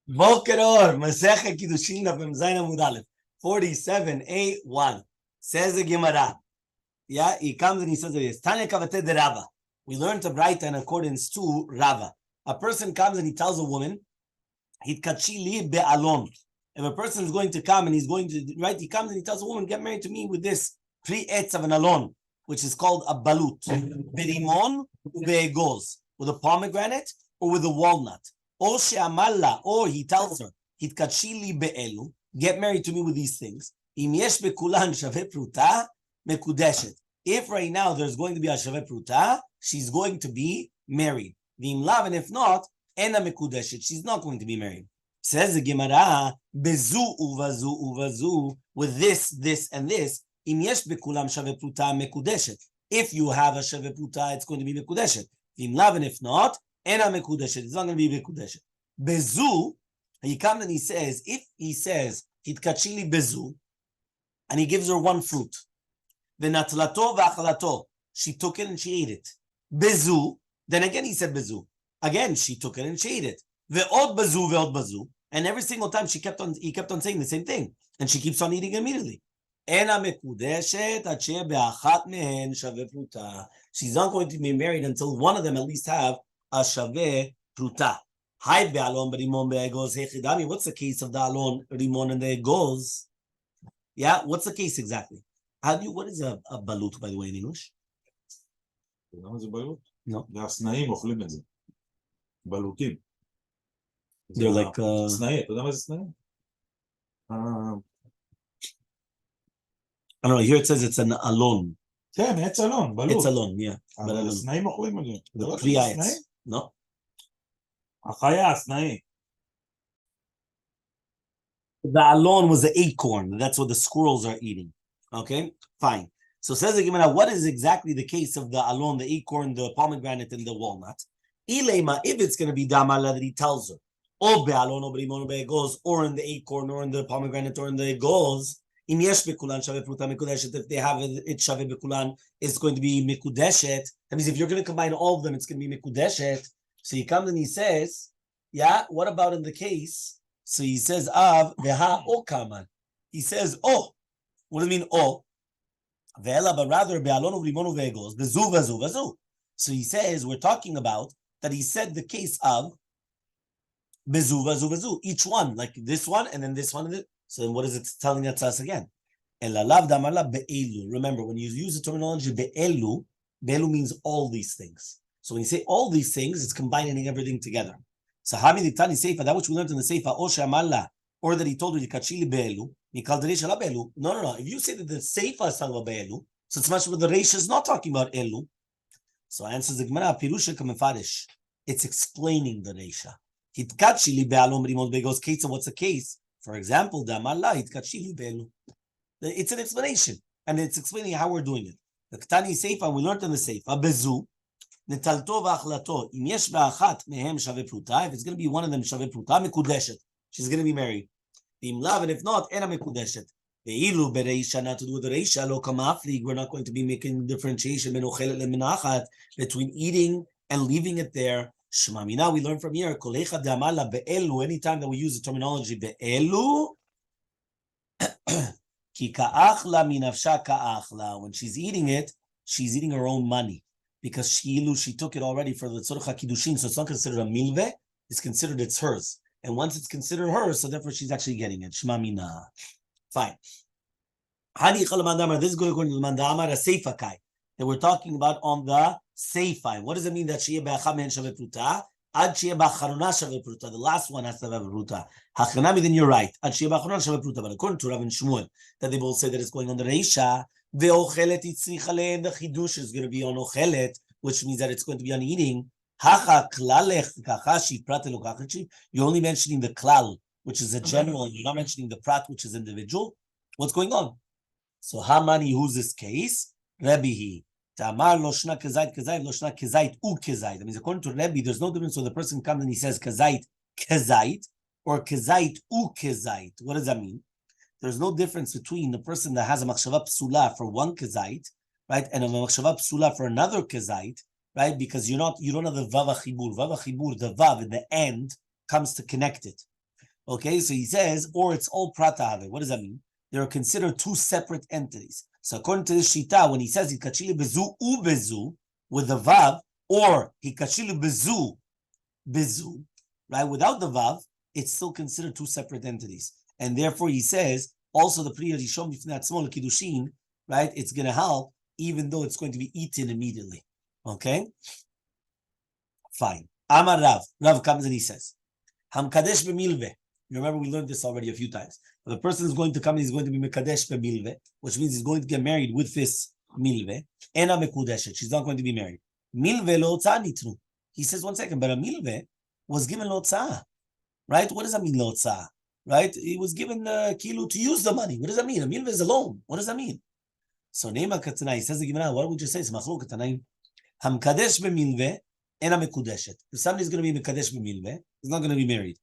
Boker Or, Masechet Kiddushin Daf Yomi Daf 47a1 says the Gemara. Yeah, he comes and he says this. Tanya Kavate de Rava. We learn to write in accordance to Rava. A person comes and he tells a woman, Hitkachili be'alon. If a person is going to come and he's going to write, he comes and he tells a woman, get married to me with this 3 etz of an alon, which is called a balut. Berimon be'egos, with a pomegranate or with a walnut. Or she'amalla, or he tells her, Hitkachili be'elu, get married to me with these things. Im yesh bekulan shaveh pruta mekudeshet. If right now there's going to be a shaveh pruta, she's going to be married. V'im lav, and if not, ena mekudeshet, she's not going to be married. Says the Gemara, bezu uvazu uvazu, with this, and this. Im yesh bekulam shaveh pruta mekudeshet. If you have a shaveh pruta, it's going to be mekudeshet. V'im lav, and if not, ena mekudeshet, it's not going to be mekudeshet. Bezu, he comes and he says, if he says hitkachili bezu, and he gives her one fruit, v'natlato v'achalato, she took it and she ate it. Bezu, then again he said bezu, again she took it and she ate it. Ve'od bezu, and every single time he kept on saying the same thing, and she keeps on eating immediately. Ena mekudeshet ache be'achat mehen shaveh pruta. She's not going to be married until one of them at least have a shaveh pruta. Hi be'alon be'rimon be'egos hechidami. What's the case of the alon, rimon, and the egos? Yeah, what's the case exactly? What is a balut, by the way, in English? אתה יודע מה זה בלוט? No. זה הסנאים אוכלים את זה. בלוטים. They're like... סנאים, אתה יודע מה זה סנאים? I don't know, here it says it's an alon. כן, עץ אלון, בלוט. It's alon, yeah. אבל הסנאים אוכלים את זה. The three eyes. No. החיה, הסנאים. The alon was the acorn. That's what the squirrels are eating. Okay, fine. So says the Gemara, what is exactly the case of the alon, the acorn, the pomegranate, and the walnut? Ilema, if it's going to be damala that he tells her, or be'alon, or be'rimon, be'egos, or in the acorn, or in the pomegranate, or in the egos, im yesh bekulan shaveh pruta mekudeshet, if they have it shaveh bekulan, it's going to be mekudeshet. That means if you're going to combine all of them, it's going to be mekudeshet. So he comes and he says, yeah, what about in the case? So he says, Av, veha o kaman. He says, oh. What do you mean, oh? Ve'ela, but rather, be'alon uvrimon uve'egos, bezu vazu vazu. So he says, we're talking about that he said the case of bezu vazu vazu. Each one, like this one, and then this one. So then what is it telling us again? Elalav damarla be'elu. Remember, when you use the terminology be'elu, be'elu means all these things. So when you say all these things, it's combining everything together. So Hami Diktani Seifa, that which we learned in the Seifa, O She'amalla, or that he told her, Kachili be'elu, no. If you say that the Seifa is talking about be'elu, so it's much, but the Reisha is not talking about elu. So answers the Gemara, Pirusha kamefarish. It's explaining the Reisha. Hitkachili be'alom rimon be'egos case. So what's the case? For example, Damalla hitkachili be'elu. It's an explanation, and it's explaining how we're doing it. The Ktani Seifa, we learned in the Seifa, bezu. Netalto v'achlato. Im yesh ba'achat mehem shaveh pruta. If it's going to be one of them shaveh pruta, mekudeshet. She's going to be married. Im lav, and if not, ena mekudeshet. Ve'ilu bereisha, not to do with the reisha, lo kamaflig. We're not going to be making differentiation between eating and leaving it there. Shmamina, we learn from here. Kolecha de'amala be'elu. Anytime that we use the terminology be'elu, ki ka'achla minafsha ka'achla. When she's eating it, she's eating her own money. Because she took it already for the tzorcha kiddushin, so it's not considered a milve, it's considered it's hers. And once it's considered hers, so therefore she's actually getting it. Shema mina. Fine. This is going according to the mandamar, a seifa kai, that we're talking about on the seifa. What does it mean that sheyeh be'acham men shaveh pruta? Ad sheyeh ba'acharona shaveh pruta. The last one has to have a pruta. Hachanami, then you're right. Ad sheyeh ba'acharona shaveh pruta. But according to Rav and Shmuel, that they both say that it's going on the reisha. Ve'ochelet itzricha le'en, the chidush is going to be on ochelet, which means that it's going to be on eating. Hacha klalech kachashi pratelu kachashi. You're only mentioning the klal, which is a general, and you're not mentioning the prat, which is individual. What's going on? So Hamani, who's this case? Rabbi. Tamar lo shna kezait lo shna kezait u kezait. That means according to Rabbi, there's no difference when the person comes and he says kezait or kezait u kezait. What does that mean? There's no difference between the person that has a machshava psula for one kezait, right, and a machshava psula for another kezait, right? Because you don't have the vav chibur. Vav chibur, the vav at the end comes to connect it. Okay, so he says, or it's all prata. What does that mean? They are considered two separate entities. So according to this shita, when he says hikachili bezu u bezu with the vav, or hikachili bezu, right, without the vav, it's still considered two separate entities. And therefore he says, also the priya rishon b'fnei atzmo Kiddushin, right, it's going to help, even though it's going to be eaten immediately. Okay? Fine. Amar Rav. Rav comes and he says, Hamkadesh b'milveh. You remember we learned this already a few times. But the person is going to come and he's going to be mekadesh b'milveh, which means he's going to get married with this milveh. Ena mekudeshet. She's not going to be married. Milveh lo tzah nitnu. He says, one second, but a milveh was given lo tzah. Right? What does that mean, lo tzah? Right? It was given kilu to use the money. What does that mean? A milveh is a loan. What does that mean? So Neima Katanai, he says the Gemara, what would you say? It's machlok Katanai. Hamkadesh b'milveh. Ena mekudeshet. If somebody's going to be mekadesh b'milveh, he's not going to be married.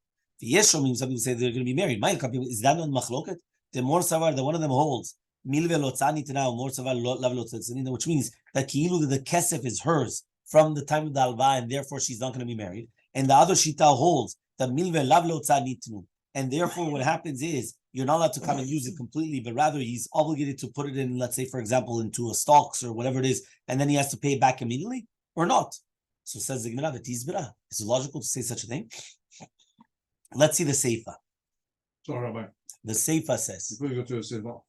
Some people say they're going to be married. Is that not machloket? The more savar, the one of them holds milveh lo tzah nitna, more savar lav lo tzah, which means that ki'ilu the kesef is hers from the time of the alva, and therefore she's not going to be married. And the other shita holds that milveh lav lo tzah nitnu, and therefore what happens is you're not allowed to come and use it completely, but rather he's obligated to put it in, let's say, for example, into a stocks or whatever it is, and then he has to pay it back immediately or not. So says the Gemara, is it logical to say such a thing? Let's see the Seifa. Sorry, Rabbi. The Seifa says. Before you go to the Seifa.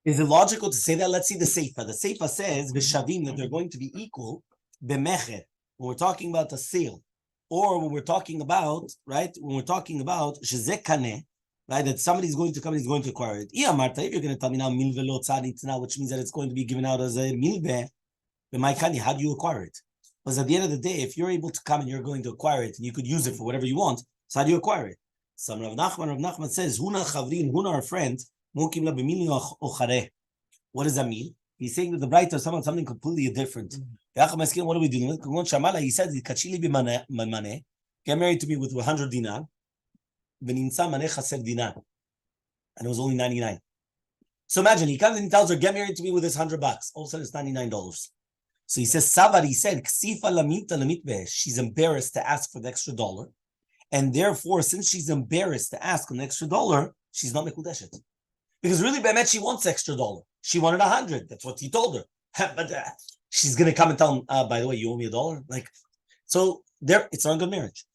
Is it logical to say that? Let's see the Seifa. The Seifa says, V'shavim, that they're going to be equal, b'mecher, when we're talking about a sale. Or when we're talking about, right, when we're talking about, shezeh kaneh, right, that somebody's going to come and he's going to acquire it. If you're going to tell me now, milveh lo tzah nitna, which means that it's going to be given out as a milveh, how do you acquire it? Because at the end of the day, if you're able to come and you're going to acquire it, and you could use it for whatever you want, so how do you acquire it? Some Rav Nachman says, Huna chavrin, Huna our friend, mukim la b'mili ochareh. What does that mean? He's saying that the bright are something completely different. What are we doing? He said, get married to me with 100 dinar, and it was only 99. So imagine, he comes and he tells her, get married to me with this $100. All of a sudden, it's $99. So he says, Savar, he said, she's embarrassed to ask for the extra dollar. And therefore, since she's embarrassed to ask an extra dollar, she's not mekudeshet. Because really, Be'emet, she wants extra dollar. She wanted 100. That's what he told her. But she's going to come and tell him, by the way, you owe me $1? Like, so there, it's not a good marriage.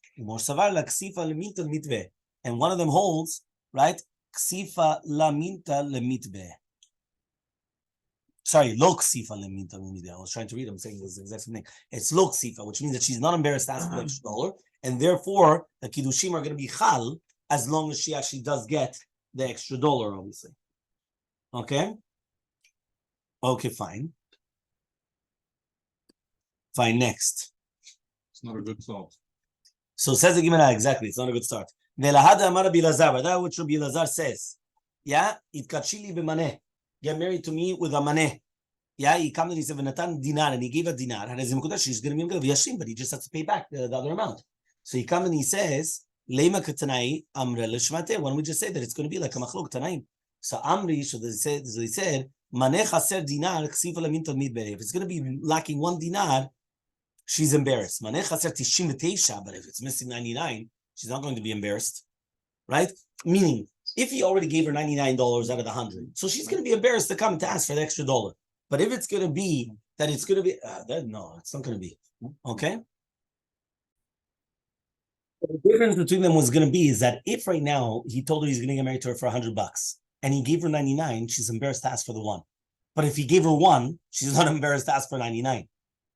And one of them holds, right? Ksifa la minta le mitbe. Sorry, lo ksifa le minta le mitbe. I was trying to read, I'm saying this exact same thing. It's lo ksifa, which means that she's not embarrassed to ask for the extra dollar, and therefore the Kiddushim are going to be chal as long as she actually does get the extra dollar, obviously. Okay? Okay, fine. Fine, next. It's not a good thought. So says the Gemara, exactly, it's not a good start. Velahada amar Rabbi Elazar, that which Rabbi Elazar says, yeah, itkachili b'maneh, get married to me with a maneh. Yeah, he comes and he said, v'natan dinar, and he gave a dinar, and she's going to be yashim, but he just has to pay back the other amount. So he comes and he says, leima katanai amre l'shmateh, why don't we just say that it's going to be like a machlok tanaim? So Amri, so he said, maneh chaser dinar, ksifa lamin talmid bereh. If it's going to be lacking 1 dinar, she's embarrassed. Maneh chaser tishim v'teisha, but if it's missing 99, she's not going to be embarrassed, right? Meaning, if he already gave her $99 out of the 100, so she's going to be embarrassed to come to ask for the extra dollar. But if it's going to be that it's going to be, no, it's not going to be. Okay? The difference between them was going to be is that if right now he told her he's going to get married to her for $100 and he gave her 99, she's embarrassed to ask for the 1. But if he gave her 1, she's not embarrassed to ask for 99.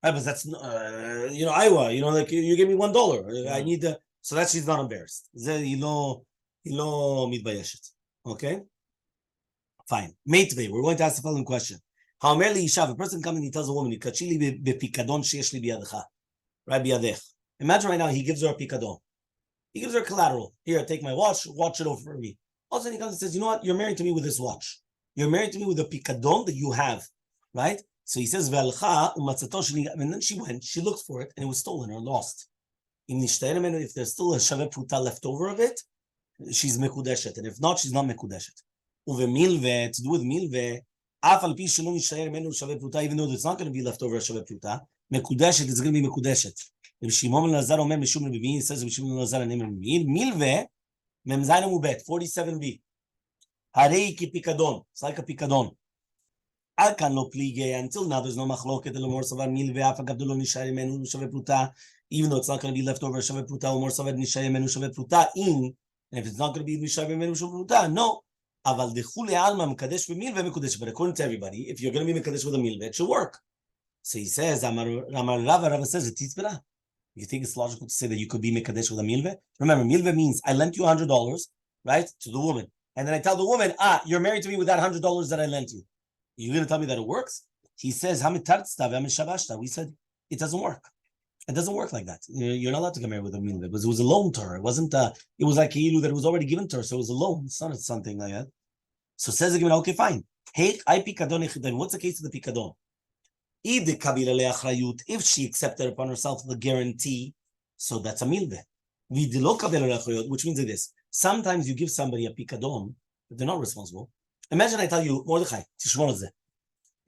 Right? But that's, Iowa, like you gave me $1. I need the. So that she's not embarrassed. Okay? Fine. Meitvei, we're going to ask the following question. How merely Ishav, a person comes and he tells a woman, right? Imagine right now he gives her a pikadon. He gives her collateral. Here, take my watch it over for me. All of a sudden he comes and says, you know what? You're married to me with this watch. You're married to me with a pikadon that you have. Right? So he says, and then she went, she looked for it, and it was stolen or lost. If there's still a shaveh pruta left over of it, she's mekudeshet, and if not, she's not mekudeshet. Uvemilve, to do with milve, even though there's not going to be left over a shaveh pruta, Mekudeshet is going to be Mekudeshet. If Shimon Lazar Omer Mishum Rebbein says Mishum Lazar and Emer Rebbein, Milve, Memzainu Mubet, 47b. Harei ki pikadon. It's like a pikadon. Alkan lo plige. Until now, there's no machloket. Elomor savar milve. Afagav lo nishayim menu shave pruta. Even though it's not going to be left over shave pruta, Elomor savar nishayim menu shave pruta. In, and if it's not going to be nishayim menu shave pruta, no. Aval dechule alma mekadesh b'milve mekudesh. But according to everybody, if you're going to be mekadesh with a milve, it should work. So he says, Amar Rava says, it's you think it's logical to say that you could be mekadesh with a milve? Remember, milve means I lent you $100, right, to the woman. And then I tell the woman, you're married to me with that $100 that I lent you. You're going to tell me that it works? He says, we said, it doesn't work. It doesn't work like that. You're not allowed to get married with a milve because it was a loan to her. It wasn't, it was like a ilu that it was already given to her, so it was a loan. It's not something like that. So says the Gemara, okay, fine. Hey, I pikadon echidon. What's the case of the pikadon? If she accepted upon herself the guarantee, so that's a milve. Which means this. Sometimes you give somebody a pikadon, but they're not responsible. Imagine I tell you, Mordechai, תשמור על זה.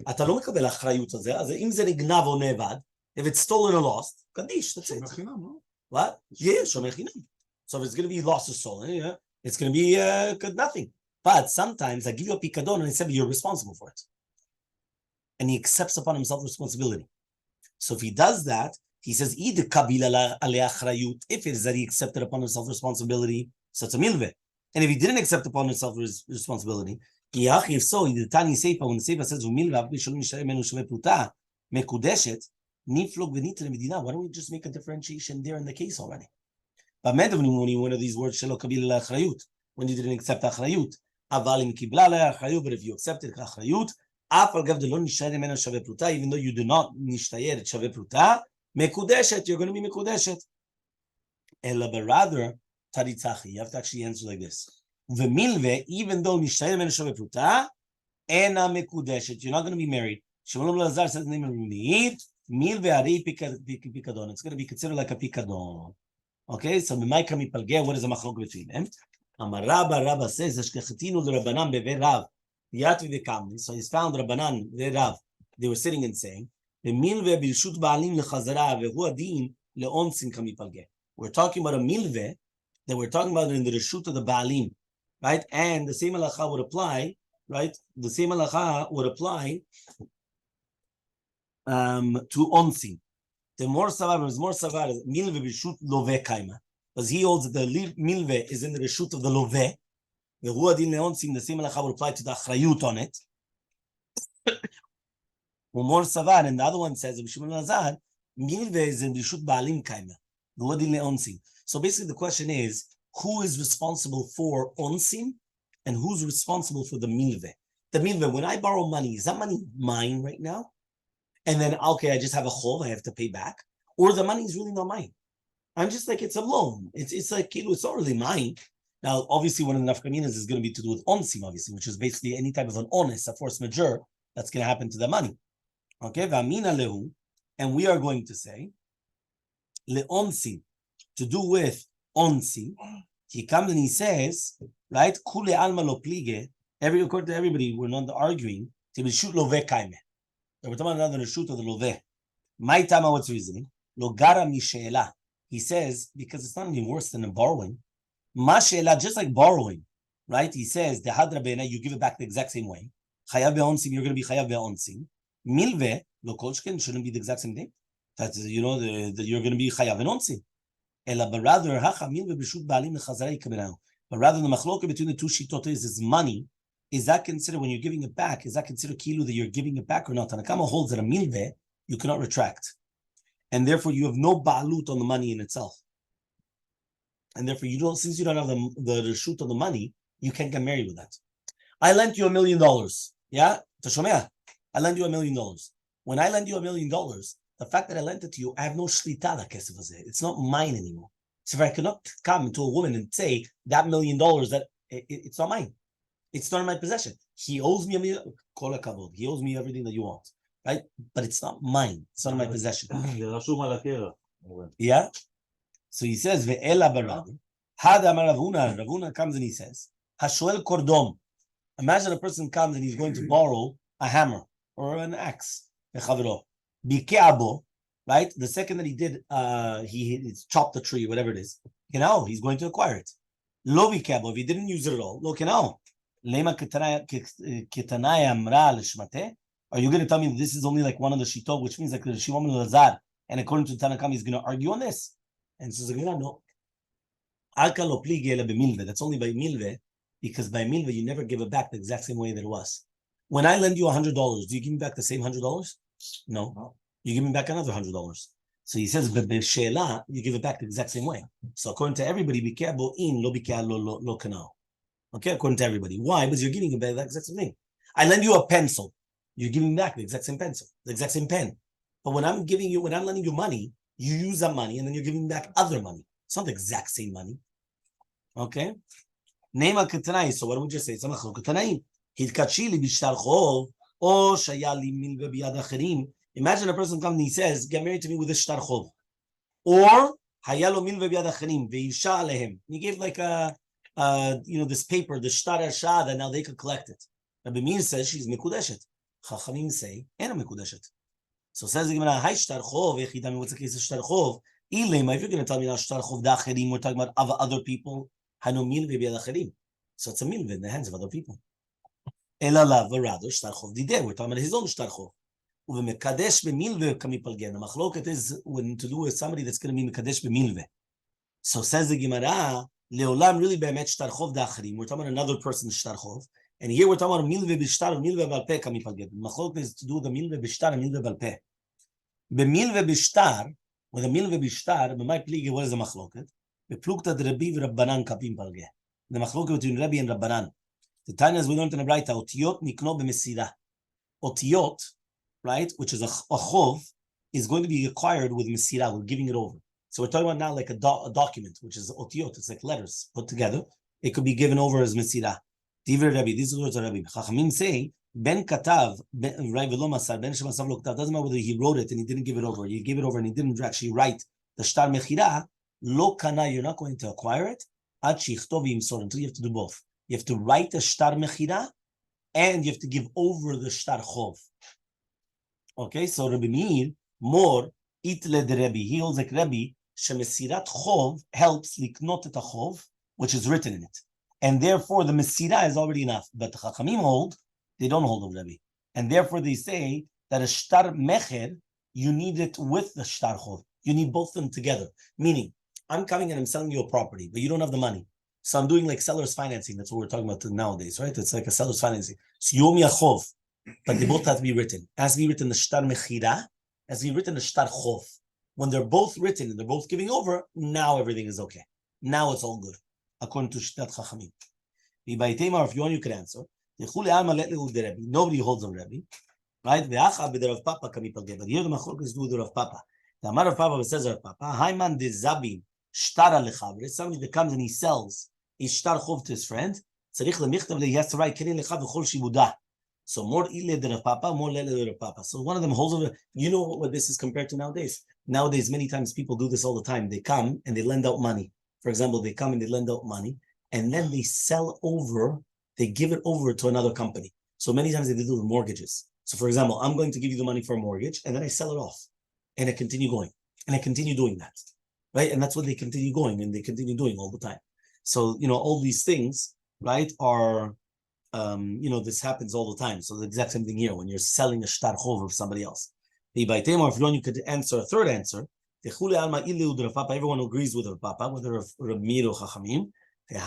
אתה לא מקבל אחריות על זה, אז אם זה נגנב או נאבד, if it's stolen or lost, קדיש, that's it. What? Yeah, שומר חינם. So if it's going to be lost or stolen, yeah, it's going to be nothing. But sometimes I give you a pikadon and I say you're responsible for it. And he accepts upon himself responsibility. So if he does that, he says, if it is that he accepted upon himself responsibility, so it's a milve. And if he didn't accept upon himself responsibility, if so, when the Seifa says, why don't we just make a differentiation there in the case already? But one of these words, when you didn't accept achrayut, but if you accepted achrayut, even though you do not nishtayer shave pruta, mekudeshet, you're going to be mekudeshet. But rather, taritzachi, you have to actually answer like this. V'milve, even though nishtayer men shave pruta, ena mekudeshet, you're not going to be married. Shalom Lazar says the name of milve arei pikadon. It's going to be considered like a pikadon. Okay, so what is a machlok between them? Amar Rabba says, "Eshkechetinu l'Rabbanan beve Rav." So he's found Rabbanan, Rav. They were sitting and saying, we're talking about a milve that we're talking about in the reshut of the Baalim, right? And the same halacha would apply, right? The same halacha would apply to onsin. The more savar is milve b'reshut love kaima, because he holds that the milve is in the reshut of the love. The same halacha would apply to the achrayut on it. Umor savar, and the other one says, milve is in the reshut baalim kaima. So basically, the question is, who is responsible for onsim, and who's responsible for the milve? The milve, when I borrow money, is that money mine right now? And then, okay, I just have a chov, I have to pay back, or the money is really not mine. I'm just like, it's a loan. It's like, it's not really mine. Now, obviously, one of the nafkaminas is going to be to do with onsim, obviously, which is basically any type of an onus, a force majeure, that's going to happen to the money. Okay, v'amina lehu, and we are going to say, leonsim, to do with onsim. He comes and he says, right, kule alma lo plige, according to everybody, we're not arguing, to be shoot love kaime. We're talking about another shoot of the love. My tama, what's the reasoning? Lo gara misheela. He says, because it's not even worse than a borrowing. Masheela, just like borrowing, right? He says, the hadra be'ena, you give it back the exact same way. Chayav be'onsim, you're going to be chayav be'onsim. Milve, lo kolshken, shouldn't be the exact same thing. That's, you're going to be chayav be'onsim. But rather, but rather the machloka between the two shitot is money. Is that considered, when you're giving it back, is that considered kilu that you're giving it back or not? Tanakama holds that a milve, you cannot retract. And therefore you have no ba'alut on the money in itself. And therefore you don't, since you don't have the reshut on the money, you can't get married with that. I lent you $1 million. Yeah? Tashomea, I lent you $1 million. When I lend you $1 million, the fact that I lent it to you, I have no shlita la kesef hazeh. It's not mine anymore. So if I cannot come to a woman and say that $1 million, that it's not mine. It's not in my possession. He owes me $1 million. Kol hakavod. He owes me everything that you want, right? But it's not mine. It's not in my possession. Yeah. So he says, "Ve'ela barad." Hada amar Ravuna. Ravuna comes and he says, "Hashoel kordom." Imagine a person comes and he's going to borrow a hammer or an axe. Bikeabo, right? The second that he did, he chopped the tree, whatever it is, he's going to acquire it. Lo vikabo, if he didn't use it at all, lo kenao. Lema ketanaya amra lishmate. Are you going to tell me this is only like one of the shitov, which means like the Shimon Lazar, and according to Tanakam, he's going to argue on this? And so no. That's only by milve, because by milve you never give it back the exact same way that it was. When I lend you $100, do you give me back the same $100? No. You give me back another $100. So he says, but b'she'ela, you give it back the exact same way. So according to everybody, bikeh bo'in lo bikeh lo kanal. Okay, according to everybody. Why? Because you're giving it back the exact same thing. I lend you a pencil. You're giving back the exact same pencil, the exact same pen. But when I'm lending you money, you use that money and then you're giving back other money. It's not the exact same money. Okay? Nema ketanai. So what do we just say? It's a machlok ketanai. Hitkachili b'shtar chov o shayali milve biyad acherim. Imagine a person comes and he says, get married to me with a shtar chov. Or hayalo milve biyad acherim veisha alehem. He gave like this paper, the shtar shah, that now they could collect it. Rabbi Meir says she's mekudeshet. Chachamim say, ena mekudeshet. So says the Gemara, "Hi shtar chov, echidami." What's the case of shtar chov? Ilema, if you're going to tell me now shtar chov da'acherim, we're talking about other people. Hanu milve biyad acherim. So it's a milve in the hands of other people. Elalav, rather shtar chov dideh. We're talking about his own shtar chov. Uvemekadesh b'milve kamipalgen. The machloket is when to do with somebody that's going to be mekadesh b'milve. So says the Gemara, leolam really be'emet shtar chov da'acherim. We're talking about another person's shtar chov. And here we're talking about milve b'shtar, milve balpeh kamipalgen. Machloket is to do the milve b'shtar and milve balpeh. B'milve b'shtar, with a milve b'shtar, b'may pligi, what is the machloket? B'plukta d'Rabbi v'Rabbanan kapim palgeh. The machloket between Rabbi and Rabbanan. The Tanya, as we learned in the Braita, otiyot nikno b'mesira. Otiyot, right, which is a chov, is going to be acquired with mesira. We're giving it over. So we're talking about now like a document, which is otiyot. It's like letters put together. It could be given over as mesira. Divrei Rabbi, these are the words of Rabbi. Chachamim say, Ben katav, right, v'lo masar, ben shemasav lo katav. Doesn't matter whether he wrote it and he didn't give it over. He gave it over and he didn't actually write the shtar mechira. Lo kana, you're not going to acquire it. Ad shichtov v'yimsor, until you have to do both. You have to write the shtar mechira and you have to give over the shtar chov. Okay, so Rabbi Meir, more, itle de Rabbi. He holds like Rabbi, shemesirat chov helps liknot et chov, which is written in it. And therefore, the mesira is already enough. But the Chachamim hold, they don't hold of Rabbi. And therefore, they say that a shtar mecher, you need it with the shtar chov. You need both of them together. Meaning, I'm coming and I'm selling you a property, but you don't have the money. So I'm doing like seller's financing. That's what we're talking about nowadays, right? It's like a seller's financing. So you owe me a chov, but they both have to be written. It has to be written the shtar mechira, has to be written the shtar chov. When they're both written and they're both giving over, now everything is okay. Now it's all good. According to Shtat Chachamim. If you want, you can answer. Nobody holds on Rabbi. Right? But here the machlok is do the Rav Papa. The Amar Rav Papa says Rav Papa, Hayman de Zabin, Shtara lechavre, somebody that comes and he sells a shtar chov to his friend, he has to write, Keni lechav v'chol shibudah. So more ile de Rav Papa, more lele de Rav Papa. So one of them holds over. You know what this is compared to nowadays? Nowadays, many times people do this all the time. They come and they lend out money. For example, they come and they lend out money, and then they sell over, they give it over to another company. So many times they do with mortgages. So for example, I'm going to give you the money for a mortgage, and then I sell it off, and I continue going, and I continue doing that, right? And that's what they continue going, and they continue doing all the time. So, all these things, right, are, this happens all the time. So the exact same thing here, when you're selling a shtar chov of somebody else. If you could answer a third answer, everyone agrees with Rav Papa, whether Rav Meir or Chachamim. But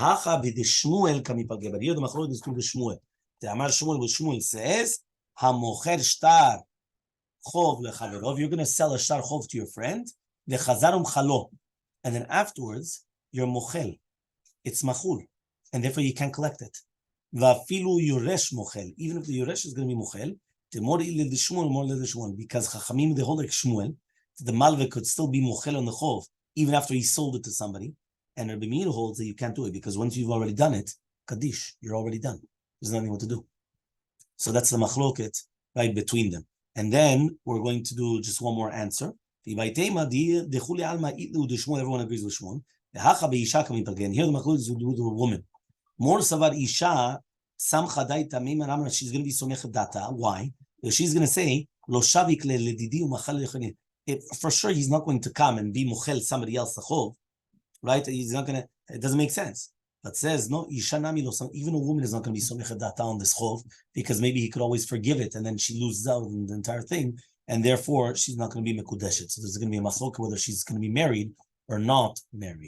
here the machlok is to the Shmuel. The Amar Shmuel, what Shmuel says, "Hamocher shtar chov lechaverov." You're going to sell a shtar chov to your friend. Vechazarum chalo, and then afterwards you're mochel. It's machul, and therefore you can't collect it. Vafilu yoresh mochel. Even if the yoresh is going to be mochel, the more ile the Shmuel, more the Shmuel, because Chachamim they hold like Shmuel. The malve could still be mochel on the chov even after he sold it to somebody, and Rabbi Meir holds that you can't do it because once you've already done it, kaddish, you're already done. There's nothing what to do. So that's the machloket right between them. And then we're going to do just one more answer. Everyone agrees with Shmuel. Here the machloket is with the woman. More savar isha samcha daita meiman. She's going to be somechet data. Why? She's going to say lo shavik le ledidi umachal lechani. if for sure he's not going to come and be muchel somebody else the chov, right? He's not gonna. It doesn't make sense. But says no, even a woman is not going to be somech data on this chov because maybe he could always forgive it and then she loses out on the entire thing, and therefore she's not going to be mekudeshet. So there's going to be a machloka whether she's going to be married or not married.